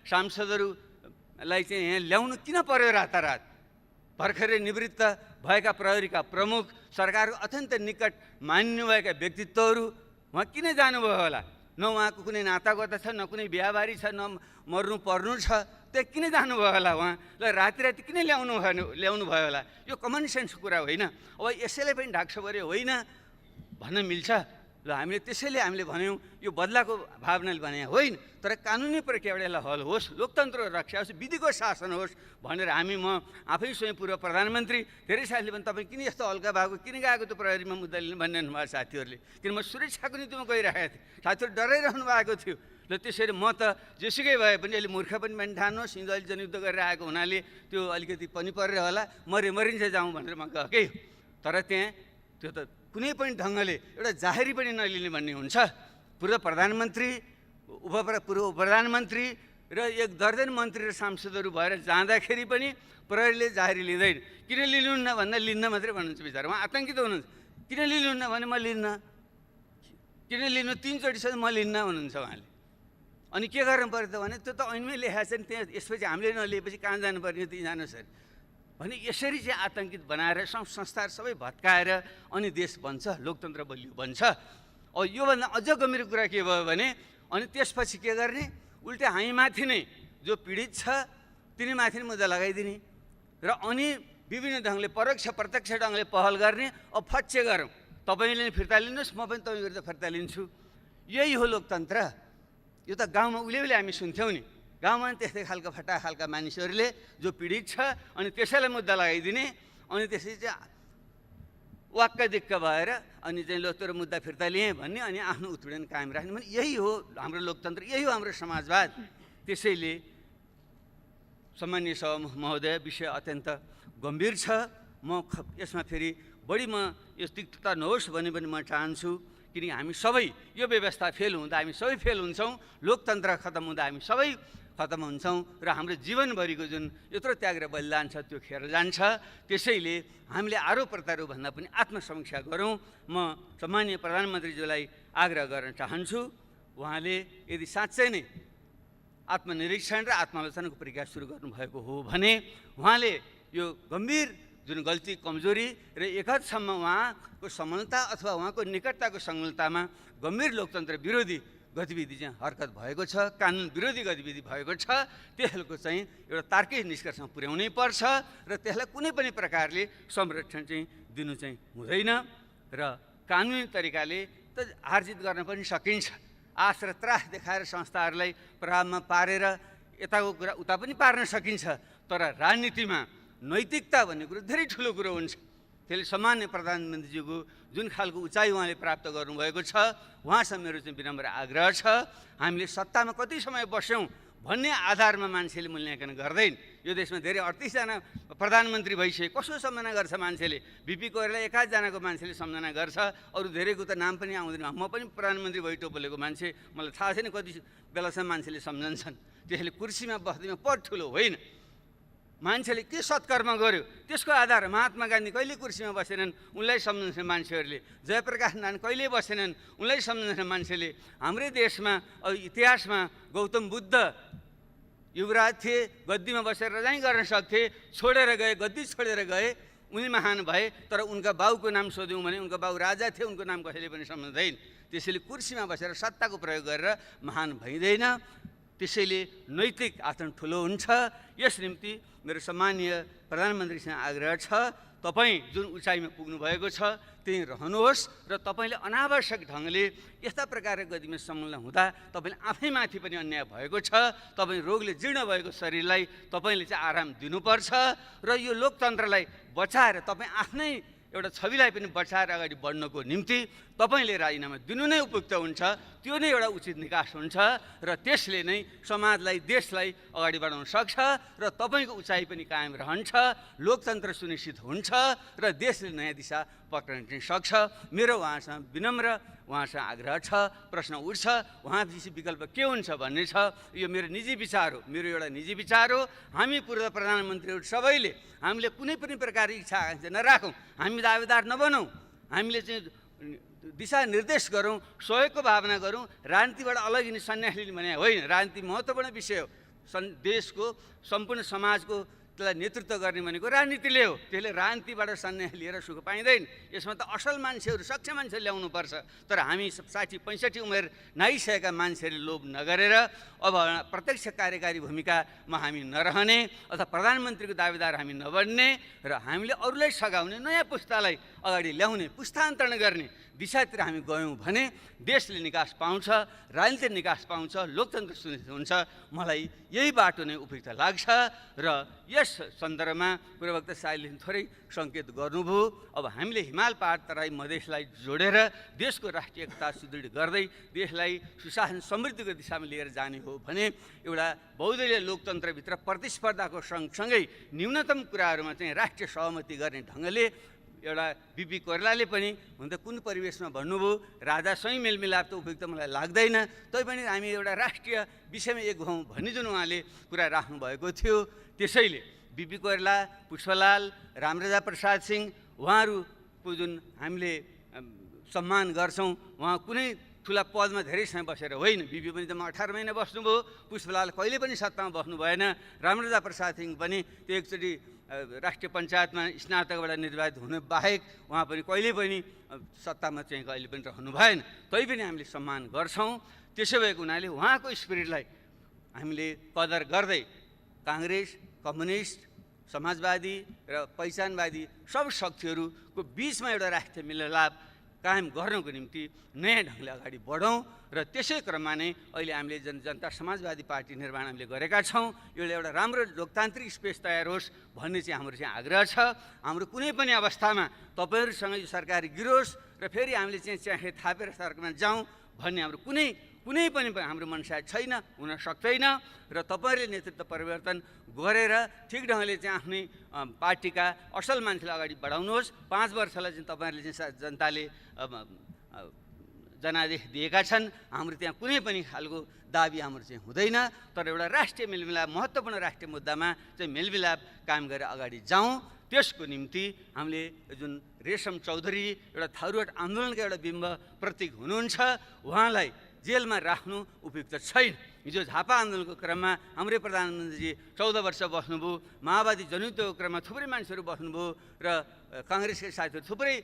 सांसदहरूलाई चाहिँ यहाँ ल्याउनु किन पर्यो रातारात? भर्खरै निवृत्त भएका प्रहरीका प्रमुख, सरकारको अत्यन्त निकट मान्नुभएका व्यक्तित्वहरू उहाँ किन जानुभयो होला? न उहाँको कुनै नातागोता छ, न कुनै बिहाबारी छ, न मर्नु पर्नु छ, त्यो किन जानुभयो होला उहाँ? ल राति किन ल्याउनु भयो होला? यो कमन सेन्सको कुरा होइन। अब यसैलाई पनि ढाकछोपरे होइन भन्न मिल्छ? ल त्यसैले हामीले भन्यौँ यो बदलाको भावनाले भने होइन, तर कानुनी प्रक्रियाबाट यसलाई हल होस्, लोकतन्त्र रक्षा होस्, विधिको शासन होस् भनेर म आफै स्वयं पूर्व प्रधानमन्त्री धेरै साथीले पनि तपाईँ किन यस्तो हल्का भएको, किन गएको त्यो प्रहरीमा मुद्दा लिनु भनिरहनु भएको साथीहरूले, किन म सुरक्षाको निम्तिमा गइरहेको थिएँ, साथीहरू डराइरहनु भएको थियो। ल त्यसरी म त जेसुकै भए पनि अहिले मूर्ख पनि ठान्नुहोस्, हिजो अहिले जनयुद्ध गरेर आएको हुनाले त्यो अलिकति पनि परेर होला, मरिन्छ जाउँ भनेर म गएकै हो। तर त्यहाँ त्यो त कुनै पनि ढङ्गले एउटा जाहेरी पनि नलिने भन्ने हुन्छ। पूर्व प्रधानमन्त्री, पूर्व प्रधानमन्त्री र 1 दर्जन मन्त्री र सांसदहरू भएर जाँदाखेरि पनि प्रहरीले जाहेरी लिँदैन। किन लिनुहुन्न भन्दा लिन्न मात्रै भन्नुहुन्छ बिचरा, उहाँ आतङ्कित हुनुहुन्छ। किन लिनुहुन्न भने म लिन्न, किन लिनु 3 चोटिसम्म म लिन्न भन्नुहुन्छ उहाँले। अनि के गर्नु पर्यो त भने त्यो त ऐनमै लेखाएको छ नि, त्यहाँ यसपछि हामीले नलिएपछि कहाँ जानुपर्ने त्यहीँ जानुहोस् अरे भने यसरी चाहिँ आतङ्कित बनाएर संस्थाहरू सबै भत्काएर अनि देश बन्छ, लोकतन्त्र बलियो बन्छ। अब योभन्दा अझ गम्भीर कुरा के भयो भने अनि त्यसपछि के गर्ने? उल्टा हामीमाथि नै जो पीडित छ तिनीमाथि नै मुद्दा लगाइदिने र अनि विभिन्न ढङ्गले परोक्ष प्रत्यक्ष ढङ्गले पहल गर्ने। अब फच्चे गरौँ, तपाईँले फिर्ता लिनुहोस्, म पनि तपाईँ विरुद्ध फिर्ता लिन्छु। यही हो लोकतन्त्र। यो त गाउँमा उहिले हामी सुन्थ्यौँ नि, गाउँमा त्यस्तै खालको फटा खालका मानिसहरूले जो पीडित छ अनि त्यसैलाई मुद्दा लगाइदिने अनि त्यसपछि चाहिँ वाक्क दिक्क भएर अनि चाहिँ लो तेरो मुद्दा फिर्ता लिएँ भन्ने अनि आफ्नो उत्पीडन कायम राख्ने भने यही हो हाम्रो लोकतन्त्र, यही हो हाम्रो समाजवाद। त्यसैले सम्मानीय सभा महोदय, विषय अत्यन्त गम्भीर छ। म यसमा फेरि बढी म यो तिक्तता नहोस् भन्ने पनि म चाहन्छु, किनकि हामी सबै यो व्यवस्था फेल हुँदा हामी सबै फेल हुन्छौँ, लोकतन्त्र खतम हुँदा हामी सबै खतम हुन्छौँ र हाम्रो जीवनभरिको जुन यत्रो त्याग र बलिदान छ त्यो खेर जान्छ। त्यसैले हामीले आरोप प्रत्यारोपभन्दा पनि आत्मसमीक्षा गरौँ। म सम्मानीय प्रधानमन्त्रीज्यूलाई आग्रह गर्न चाहन्छु, उहाँले यदि साँच्चै नै आत्मनिरीक्षण र आत्मालोचनाको प्रक्रिया सुरु गर्नुभएको हो भने उहाँले यो गम्भीर जुन गल्ती कमजोरी र एक हदसम्म उहाँको समलता अथवा उहाँको निकटताको समलतामा गम्भीर लोकतन्त्र विरोधी गतिविधि चाहिँ हरकत भएको छ, कानुन विरोधी गतिविधि भएको छ, त्यसको चाहिँ एउटा तार्किक निष्कर्षमा पुर्याउनै पर्छ र त्यसलाई कुनै पनि प्रकारले संरक्षण चाहिँ दिनु चाहिँ हुँदैन र कानुनी तरिकाले त हारजित गर्न पनि सकिन्छ। आश र त्रास देखाएर संस्थाहरूलाई प्रभावमा पारेर यताको कुरा उता पनि पार्न सकिन्छ, तर राजनीतिमा नैतिकता भन्ने कुरो धेरै ठुलो कुरो हुन्छ। त्यसले सामान्य प्रधानमन्त्रीज्यूको जुन खालको उचाइ उहाँले प्राप्त गर्नुभएको छ, उहाँसँग मेरो चाहिँ विनम्र आग्रह छ, हामीले सत्तामा कति समय बस्यौँ भन्ने आधारमा मान्छेले मूल्याङ्कन गर्दैन। यो देशमा धेरै 38 जना प्रधानमन्त्री भइसके कसो सम्झना गर्छ मान्छेले? बिपी कोइराला 1 जनाको मान्छेले सम्झना गर्छ, अरू धेरैको त नाम पनि आउँदैन। म पनि प्रधानमन्त्री भइटो बोलेको मान्छे, मलाई थाहा छैन कति बेलासम्म मान्छेले सम्झन्छन्। त्यसले कुर्सीमा बस्दैमा पद ठुलो होइन, मान्छेले के सत्कर्म गर्यो त्यसको आधार। महात्मा गान्धी कहिले कुर्सीमा बसेनन्, उनलाई सम्झन्छन् मान्छेहरूले। जयप्रकाश नारायण कहिले बसेनन्, उनलाई सम्झन्छन् मान्छेले। हाम्रै देशमा इतिहासमा गौतम बुद्ध युवराज थिए, गद्दीमा बसेर रजाइ गर्न सक्थे, छोडेर गए, गद्दी छोडेर गए, उनी महान भए। तर उनका बाउको नाम सोध्यौँ भने उनका बाउ राजा थिए, उनको नाम कसैले पनि सम्झँदैन। त्यसैले कुर्सीमा बसेर सत्ताको प्रयोग गरेर महान भइँदैन। त्यसैले नैतिक आचरण ठुलो हुन्छ। यस निम्ति मेरो सम्मानीय प्रधानमन्त्रीसँग आग्रह छ, तपाईँ जुन उचाइमा पुग्नुभएको छ त्यहीँ रहनुहोस् र तपाईँले अनावश्यक ढङ्गले यस्ता प्रकारको गतिमा संलग्न हुँदा तपाईँले आफैमाथि पनि अन्याय भएको छ। तपाईँ रोगले जीर्ण भएको शरीरलाई तपाईँले चाहिँ आराम दिनुपर्छ र यो लोकतन्त्रलाई बचाएर तपाईँ आफ्नै एउटा छविलाई पनि बचाएर अगाडि बढ्नको निम्ति तपाईँले राजीनामा दिनु नै उपयुक्त हुन्छ। त्यो नै एउटा उचित निकास हुन्छ र त्यसले नै समाजलाई, देशलाई अगाडि बढाउन सक्छ र तपाईँको उचाइ पनि कायम रहन्छ, लोकतन्त्र सुनिश्चित हुन्छ र देशले नयाँ दिशा पक्रिन चाहिँ सक्छ। मेरो उहाँसँग विनम्र आग्रह छ, प्रश्न उठ्छ, उहाँपछि विकल्प के हुन्छ भन्ने छ। यो मेरो निजी विचार हो, मेरो एउटा निजी विचार हो। हामी पूर्व प्रधानमन्त्रीहरू सबैले हामीले कुनै पनि प्रकारको इच्छा आकाङ्क्षा नराखौँ, हामी दावेदार नबनौँ, हामीले चाहिँ दिशानिर्देश गरौँ, सहयोगको भावना गरौँ। राजनीतिबाट अलग हिँड्ने सन्यास लिने भने होइन, राजनीति महत्त्वपूर्ण विषय हो। देशको सम्पूर्ण समाजको त्यसलाई नेतृत्व गर्ने भनेको राजनीतिले हो। त्यसले राजनीतिबाट सन्यास लिएर सुख पाइँदैन। यसमा त असल मान्छेहरू, सक्षम मान्छे ल्याउनुपर्छ। तर हामी 60-65 उमेर नाइसकेका मान्छेहरूले लोभ नगरेर अब प्रत्यक्ष कार्यकारी भूमिकामा हामी नरहने अथवा प्रधानमन्त्रीको दावेदार हामी नबन्ने र हामीले अरूलाई सघाउने, नयाँ पुस्तालाई अगाडि ल्याउने, पुस्तान्तरण गर्ने दिशातिर हामी गयौँ भने देशले निकास पाउँछ, राजनीतिक निकास पाउँछ, लोकतन्त्र सुनिश्चित हुन्छ। मलाई यही बाटो नै उपयुक्त लाग्छ र यस सन्दर्भमा पूर्ववक्ता साईले थोरै सङ्केत गर्नुभयो। अब हामीले हिमाल, पहाड, तराई, मधेसलाई जोडेर देशको राष्ट्रिय एकता सुदृढ गर्दै देशलाई सुशासन समृद्धिको दिशामा लिएर जाने हो भने एउटा बहुदलीय लोकतन्त्रभित्र प्रतिस्पर्धाको सँगसँगै न्यूनतम कुराहरूमा चाहिँ राष्ट्रिय सहमति गर्ने ढङ्गले एउटा बिपी कोइरालाले पनि हुन त कुन परिवेशमा भन्नुभयो, राजासँगै मेलमिलाप त उपयुक्त मलाई लाग्दैन, तैपनि हामी एउटा राष्ट्रिय विषयमा एक हौँ भन्ने जुन उहाँले कुरा राख्नुभएको थियो। त्यसैले बिपी कोइराला, पुष्पलाल, रामराजा प्रसाद सिंह उहाँहरूको जुन हामीले सम्मान गर्छौँ, उहाँ कुनै ठुला पदमा धेरै समय बसेर होइन। बिपी पनि त 18 महिना बस्नुभयो, पुष्पलाल कहिले पनि सत्तामा बस्नु भएन, रामराजा प्रसाद सिंह पनि त्यो एकचोटि राष्ट्रिय पञ्चायतमा स्नातकबाट निर्वाचित हुनु बाहेक उहाँ पनि कहिले पनि सत्तामा चाहिँ कहिले पनि रहनु भएन। तैपनि हामीले सम्मान गर्छौँ। त्यसो भएको हुनाले उहाँको स्पिरिटलाई हामीले कदर गर्दै काङ्ग्रेस, कम्युनिस्ट, समाजवादी र पहिचानवादी सब शक्तिहरूको बिचमा एउटा राष्ट्रिय मिलनलाप कायम गर्नको निम्ति नयाँ ढङ्गले अगाडि बढौँ र त्यसै क्रममा नै अहिले हामीले जनता समाजवादी पार्टी निर्माण हामीले गरेका छौँ। यो एउटा राम्रो लोकतान्त्रिक स्पेस तयार होस् भन्ने चाहिँ हाम्रो चाहिँ आग्रह छ। हाम्रो कुनै पनि अवस्थामा तपाईँहरूसँग यो सरकार गिरोस् र फेरि हामीले चाहिँ चाहे थापेर सरकारमा जाउँ भन्ने हाम्रो कुनै पनि हाम्रो मनसा छैन, हुन सक्दैन। र तपाईँहरूले नेतृत्व परिवर्तन गरेर ठिक ढङ्गले चाहिँ आफ्नै पार्टीका असल मान्छेलाई अगाडि बढाउनुहोस्। 5 वर्षलाई चाहिँ तपाईँहरूले चाहिँ जनताले जनादेश दिएका छन्। हाम्रो त्यहाँ कुनै पनि खालको दाबी हाम्रो चाहिँ हुँदैन, तर एउटा राष्ट्रिय मेलमिलाप, महत्त्वपूर्ण राष्ट्रिय मुद्दामा चाहिँ मेलमिलाप कायम गरेर अगाडि जाउँ। त्यसको निम्ति हामीले जुन रेशम चौधरी एउटा थारूहट आन्दोलनका एउटा बिम्ब प्रतीक हुनुहुन्छ, उहाँलाई जेलमा राख्नु उपयुक्त छैन। हिजो झापा आन्दोलनको क्रममा हाम्रै प्रधानमन्त्रीजी 14 वर्ष बस्नुभयो, माओवादी जनयुद्धको क्रममा थुप्रै मान्छेहरू बस्नुभयो र काङ्ग्रेसका साथीहरू थुप्रै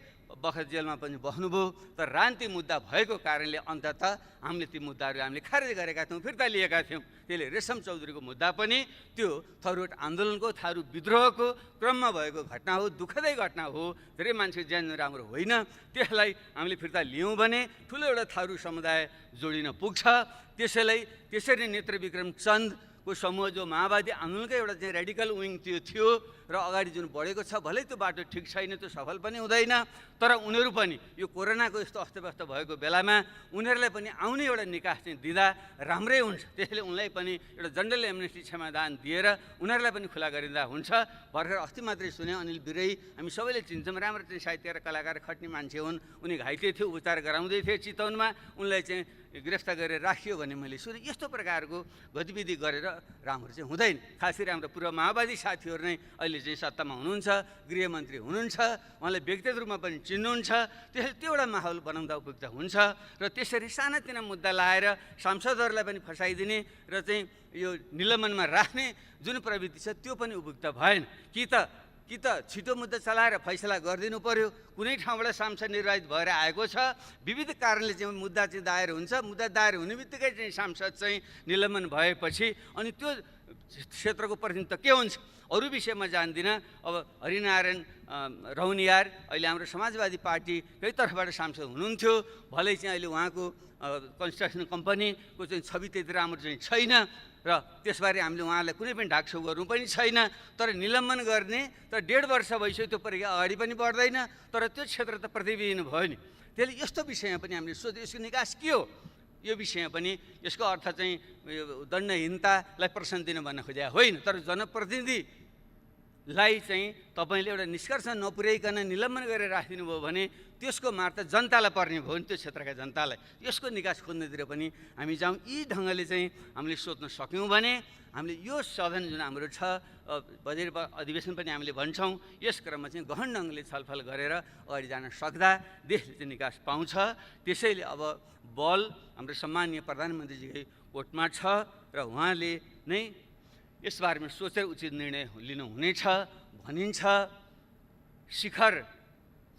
बखत जेलमा पनि बस्नुभयो। तर राजनीतिक मुद्दा भएको कारणले अन्ततः हामीले ती मुद्दाहरू हामीले खारेज गरेका थियौँ, फिर्ता लिएका थियौँ। त्यसले रेशम चौधरीको मुद्दा पनि त्यो थारूहट आन्दोलनको, थारू विद्रोहको क्रममा भएको घटना हो, दुःखदायी घटना हो, धेरै मान्छे ज्यान राम्रो होइन। त्यसलाई हामीले फिर्ता लियौँ भने ठुलो एउटा थारू समुदाय जोडिन पुग्छ। त्यसरी नेत्र विक्रम चन्दको समूह जो माओवादी आन्दोलनकै एउटा चाहिँ रेडिकल विङ त्यो थियो र अगाडि जुन बढेको छ, भलै त्यो बाटो ठिक छैन, त्यो सफल पनि हुँदैन, तर उनीहरू पनि यो कोरोनाको यस्तो अस्तव्यस्त भएको बेलामा उनीहरूलाई पनि आउने एउटा निकास चाहिँ दिँदा राम्रै हुन्छ। त्यसैले उनलाई पनि एउटा जनरल एमनेस्टी क्षमादान दिएर उनीहरूलाई पनि खुला गरिँदा हुन्छ। भर्खर अस्ति मात्रै सुने अनिल बिरै, हामी सबैले चिन्छौँ, राम्रो चाहिँ साहित्य र कलाकार खट्ने मान्छे हुन्, उनी घाइते थियो, उपचार गराउँदै थिए चितवनमा, उनलाई चाहिँ गिरफ्तार गरेर राखियो भने मैले सुने। यस्तो प्रकारको गतिविधि गरेर राम्रो चाहिँ हुँदैन। खास गरी हाम्रो पूर्व माओवादी साथीहरू नै अहिले चाहिँ सत्तामा हुनुहुन्छ, गृहमन्त्री हुनुहुन्छ, उहाँलाई व्यक्तिगत रूपमा पनि चिन्नुहुन्छ। त्यसैले त्यो एउटा माहौल बनाउँदा उपयुक्त हुन्छ। र त्यसरी सानातिना मुद्दा लाएर सांसदहरूलाई पनि फसाइदिने र चाहिँ यो निलम्बनमा राख्ने जुन प्रवृत्ति छ त्यो पनि उपयुक्त भएन। कि त छिटो मुद्दा चलाएर फैसला गरिदिनु पर्यो। कुनै ठाउँबाट सांसद निर्वाचित भएर आएको छ, विविध कारणले चाहिँ मुद्दा चाहिँ दायर हुन्छ, मुद्दा दायर हुने बित्तिकै चाहिँ सांसद चाहिँ निलम्बन भएपछि अनि त्यो क्षेत्रको प्रतिनिधित्व के हुन्छ अरू विषयमा जान्दिनँ। अब हरिनारायण रौनियार अहिले हाम्रो समाजवादी पार्टीकै तर्फबाट सांसद हुनुहुन्थ्यो, भलै चाहिँ अहिले उहाँको कन्स्ट्रक्सन कम्पनीको चाहिँ छवि त्यति राम्रो चाहिँ छैन र त्यसबारे हामीले उहाँलाई कुनै पनि ढाकछोप गर्नु पनि छैन। तर निलम्बन गर्ने त 1.5 वर्ष भइसक्यो, त्यो प्रक्रिया अगाडि पनि बढ्दैन, तर त्यो क्षेत्र त प्रतिबिम्बित भयो नि। त्यसले यस्तो विषयमा पनि हामीले सोध्यो यसको निकास के हो। यो विषयमा पनि यसको अर्थ चाहिँ दण्डहीनतालाई प्रोत्साहन दिन भन्न खोजेको होइन, तर जनप्रतिनिधिलाई चाहिँ तपाईँले एउटा निष्कर्ष नपुर्याइकन निलम्बन गरेर राखिदिनु भयो भने त्यसको मार त जनतालाई पर्ने भयो नि, त्यो क्षेत्रका जनतालाई। यसको निकास खोज्नेतिर पनि हामी जाउँ। यी ढङ्गले चाहिँ हामीले सोध्न सक्यौँ भने हामीले यो सदन जुन हाम्रो छ बजेट अधिवेशन पनि हामीले भन्छौँ, यस क्रममा चाहिँ गहन ढङ्गले छलफल गरेर अगाडि जान सक्दा देशले चाहिँ निकास पाउँछ। त्यसैले अब बल हाम्रो सम्मानीय प्रधानमन्त्रीजीकै कोर्टमा छ र उहाँले नै यसबारेमा सोचेर उचित निर्णय लिनुहुनेछ भनिन्छ। शिखर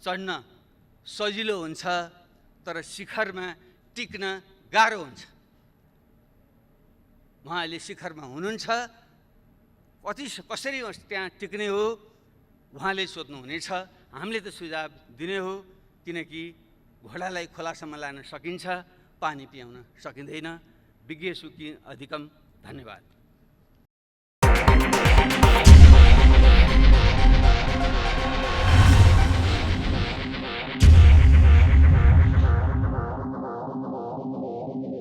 चढ्न सजिलो हुन्छ, तर शिखरमा टिक्न गाह्रो हुन्छ। उहाँले शिखरमा हुनुहुन्छ, कसरी त्यहाँ टिक्ने हो उहाँले सोध्नुहुनेछ। हामीले त सुझाव दिने हो, किनकि घोडालाई खोलासम्म लान सकिन्छ, पानी पियाउन सकिँदैन। विज्ञ सुखी अधिकम। धन्यवाद।